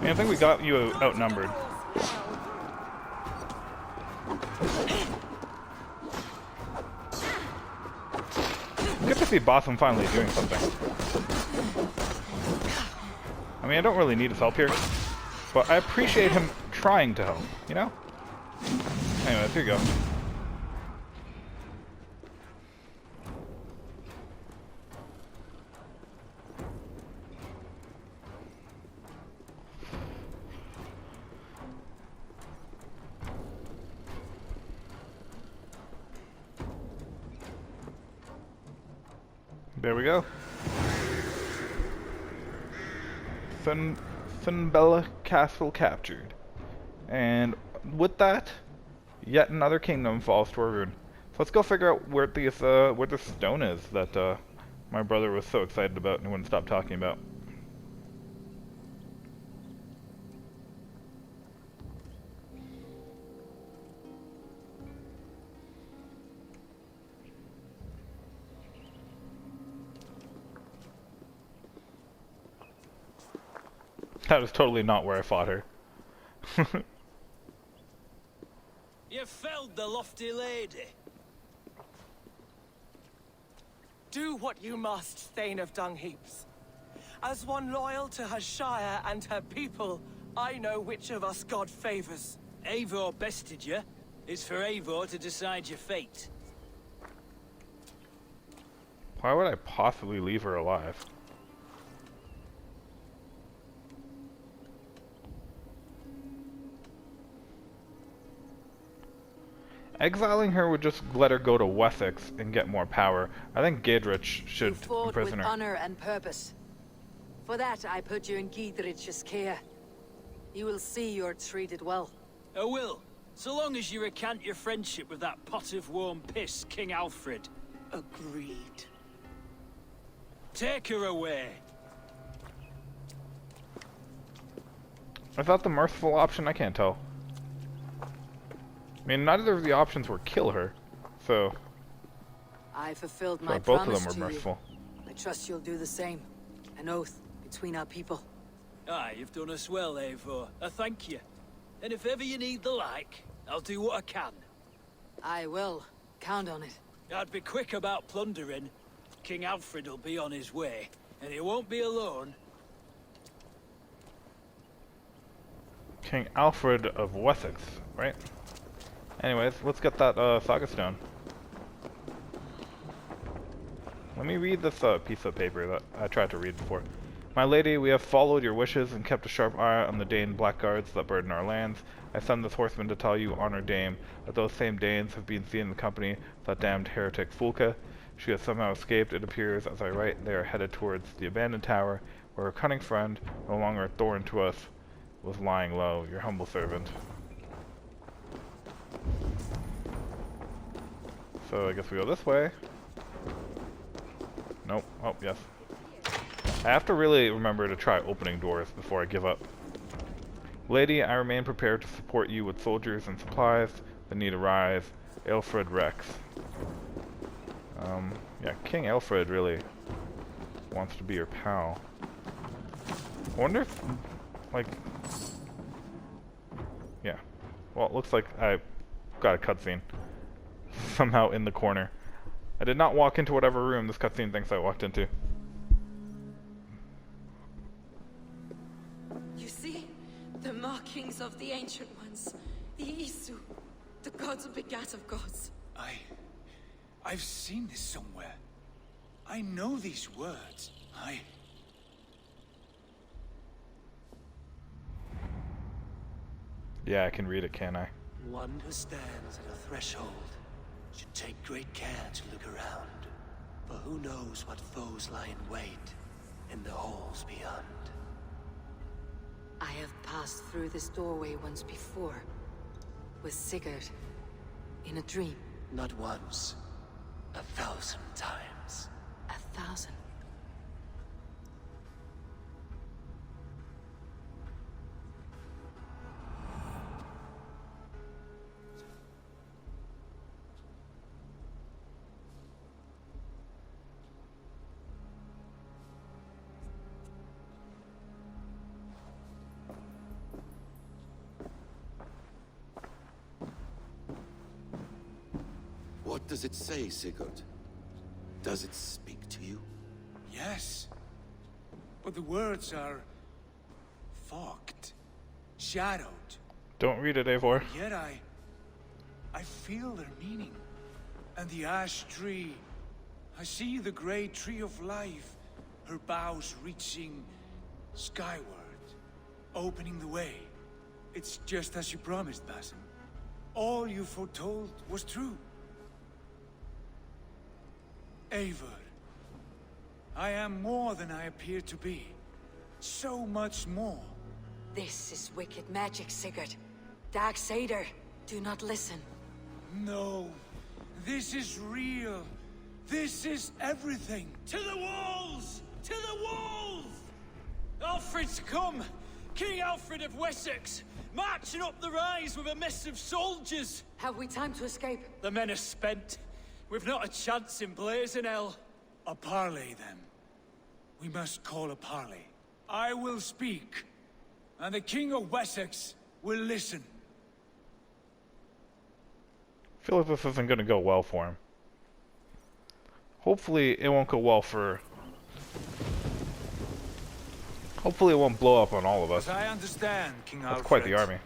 Man, I think we got you outnumbered. Good to see Botham finally doing something. I mean, I don't really need his help here, but I appreciate him trying to help, you know? Anyways, here you go. There we go. Finbella Castle captured. And with that, yet another kingdom falls to our ruin. So let's go figure out where the stone is that my brother was so excited about and wouldn't stop talking about. That was totally not where I fought her. You felled the lofty lady. Do what you must, Thane of Dung Heaps. As one loyal to her shire and her people, I know which of us God favors. Eivor bested you. It's for Eivor to decide your fate. Why would I possibly leave her alive? Exiling her would just let her go to Wessex and get more power. I think Giedrich should You fought imprison with her. honor and purpose. For that, I put you in Giedrich's care. You will see you're treated well. I will, so long as you recant your friendship with that pot of warm piss, King Alfred. Agreed. Take her away. I thought the merciful option, I can't tell. I mean, neither of the options were kill her, so I fulfilled my both of promise them were to merciful. you. I trust you'll do the same. An oath between our people. Aye, you've done us well, Eivor. I thank you. And if ever you need the like, I'll do what I can. I will. Count on it. I'd be quick about plundering. King Alfred will be on his way, and he won't be alone. King Alfred of Wessex, right? Anyways, let's get that Saga stone. Let me read this piece of paper that I tried to read before. My lady, we have followed your wishes and kept a sharp eye on the Dane blackguards that burden our lands. I send this horseman to tell you, honored dame, that those same Danes have been seen in the company of that damned heretic Fulka. She has somehow escaped, it appears, as I write. They are headed towards the abandoned tower, where her cunning friend, no longer a thorn to us, was lying low. Your humble servant. So I guess we go this way. Nope. Oh, yes. I have to really remember to try opening doors before I give up. Lady, I remain prepared to support you with soldiers and supplies that need arise. Alfred Rex. Yeah, King Alfred really wants to be your pal. I wonder if, like... Yeah. Well, it looks like I got a cutscene. Somehow in the corner. I did not walk into whatever room this cutscene thinks I walked into. You see? The markings of the Ancient Ones. The Isu. The gods begat of gods. I've seen this somewhere. I know these words. Yeah, I can read it, can I? One who stands at a threshold should take great care to look around, for who knows what foes lie in wait in the halls beyond. I have passed through this doorway once before. With Sigurd. In a dream. Not once, 1,000 times. 1,000. What does it say, Sigurd? Does it speak to you? Yes. But the words are... fogged. Shadowed. Don't read it, Eivor. Yet I feel their meaning. And the ash tree. I see the great tree of life. Her boughs reaching skyward. Opening the way. It's just as you promised, Basim. All you foretold was true. Eivor, I am more than I appear to be. So much more. This is wicked magic, Sigurd. Darksader, do not listen. No, this is real. This is everything. To the walls! To the walls! Alfred's come! King Alfred of Wessex! Marching up the rise with a mess of soldiers! Have we time to escape? The men are spent. We've not a chance in blazing hell. A parley, then. We must call a parley. I will speak, and the King of Wessex will listen. I feel like this isn't going to go well for him. Hopefully it won't go well for... Hopefully it won't blow up on all of us. As I understand, King Alfred... That's quite the army.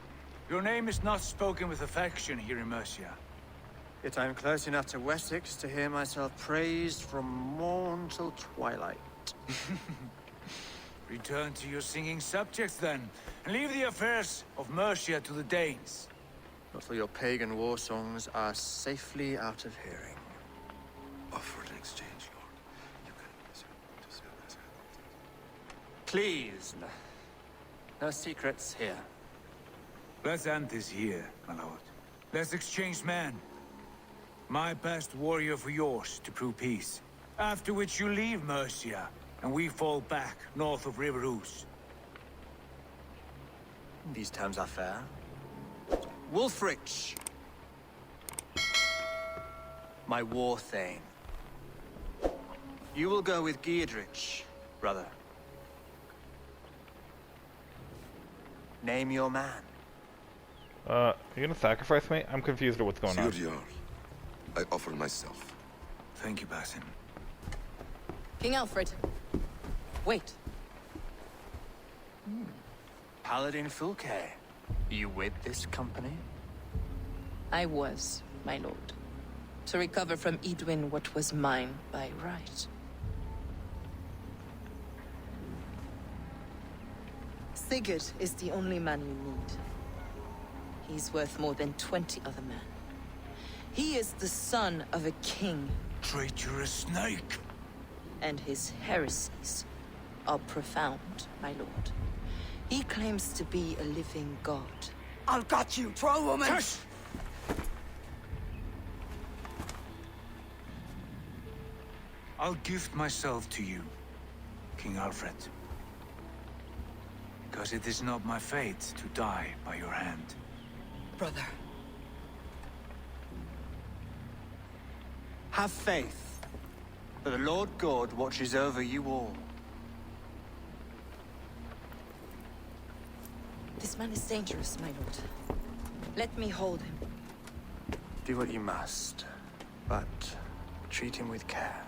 Your name is not spoken with affection here in Mercia. Yet I am close enough to Wessex to hear myself praised from morn till twilight. Return to your singing subjects, then, and leave the affairs of Mercia to the Danes. Not till your pagan war songs are safely out of hearing. Offer an exchange, Lord. You can... Please, no secrets here. Let's end this here, my lord. Let's exchange men. My best warrior for yours to prove peace. After which you leave Mercia, and we fall back north of River Ouse. These terms are fair. Wulfrich! My war thane. You will go with Giedrich, brother. Name your man. You gonna sacrifice me? I'm confused at what's going on. Sigurd Jarl, I offer myself. Thank you, Basim. King Alfred. Wait. Paladin Fulke. You with this company? I was, my lord. To recover from Edwin what was mine by right. Sigurd is the only man you need. He's worth more than 20 other men. He is the son of a king. Traitorous snake! And his heresies are profound, my lord. He claims to be a living god. I'll got you, troll woman! Hush! I'll gift myself to you, King Alfred. Because it is not my fate to die by your hand. Brother. Have faith, for the Lord God watches over you all. This man is dangerous, my lord. Let me hold him. Do what you must, but treat him with care.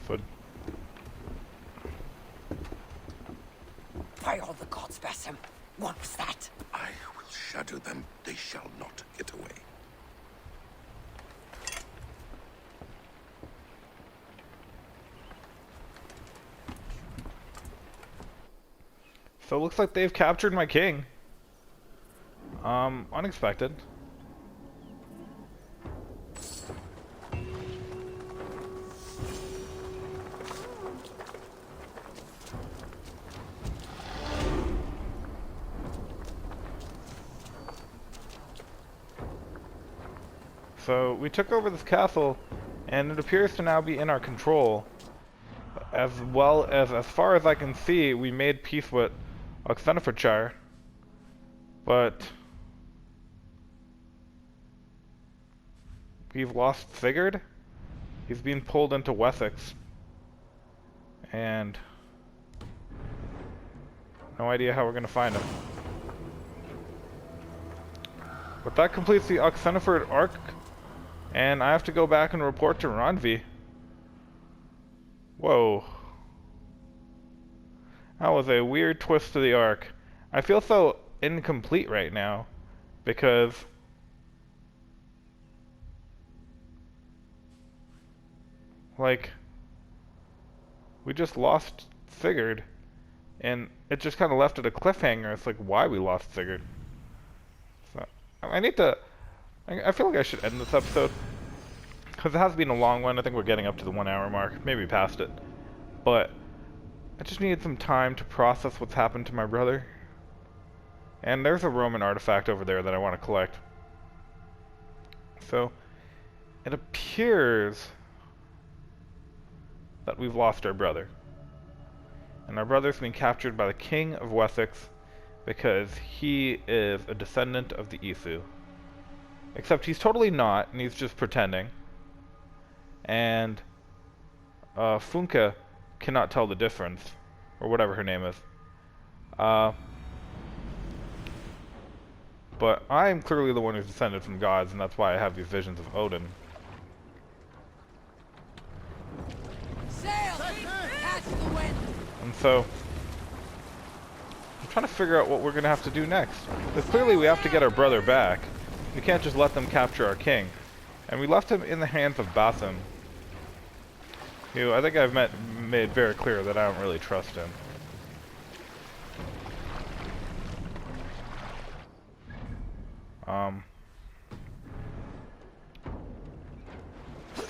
Foot. By all the gods, Basim. What was that? I will shadow them. They shall not get away. So it looks like they've captured my king. Unexpected. So we took over this castle, and it appears to now be in our control. As well as far as I can see, we made peace with Oxenfordshire. But we've lost Sigurd. He's being pulled into Wessex. And no idea how we're gonna find him. But that completes the Oxenford arc. And I have to go back and report to Ranvi. Whoa. That was a weird twist to the arc. I feel so incomplete right now. Because like we just lost Sigurd. And it just kind of left it a cliffhanger. It's like why we lost Sigurd. So I need to... I feel like I should end this episode, because it has been a long one. I think we're getting up to the 1 hour mark, maybe past it. But I just needed some time to process what's happened to my brother. And there's a Roman artifact over there that I want to collect. So it appears that we've lost our brother. And our brother's been captured by the King of Wessex because he is a descendant of the Isu. Except he's totally not, and he's just pretending. And Funke cannot tell the difference, or whatever her name is. But I'm clearly the one who's descended from gods, and that's why I have these visions of Odin. Sail! Catch the wind! And so I'm trying to figure out what we're gonna have to do next. Because clearly we have to get our brother back. We can't just let them capture our king. And we left him in the hands of Basim, who I think I've made very clear that I don't really trust him.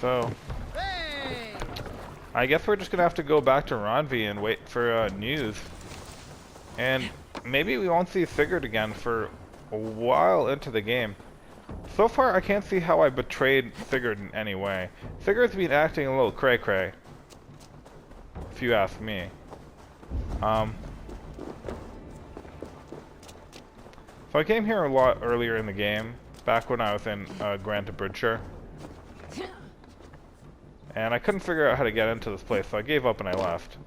So I guess we're just gonna have to go back to Ranvi and wait for news. And maybe we won't see Sigurd again for a while into the game. So far, I can't see how I betrayed Sigurd in any way. Sigurd's been acting a little cray-cray, if you ask me. So I came here a lot earlier in the game, back when I was in Grant of Bridgeshire. And I couldn't figure out how to get into this place, so I gave up and I left.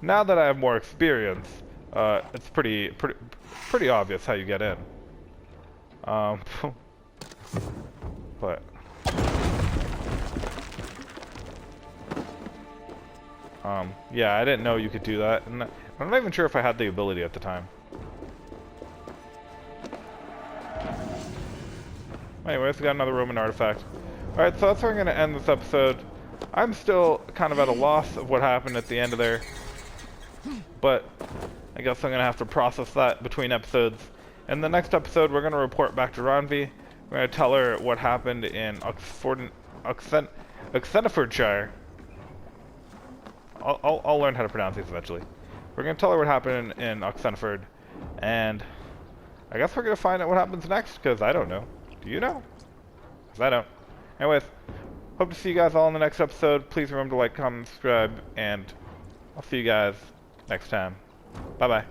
Now that I have more experience, it's pretty obvious how you get in. But yeah, I didn't know you could do that, and I'm not even sure if I had the ability at the time. Anyways, we got another Roman artifact. Alright, so that's where I'm going to end this episode. I'm still kind of at a loss of what happened at the end of there. But I guess I'm going to have to process that between episodes. In the next episode, we're going to report back to Ranvi. We're going to tell her what happened in Oxenfordshire. I'll learn how to pronounce these eventually. We're going to tell her what happened in Oxenford. And I guess we're going to find out what happens next, because I don't know. Do you know? Because I don't. Anyways, hope to see you guys all in the next episode. Please remember to like, comment, subscribe, and I'll see you guys next time. Bye-bye.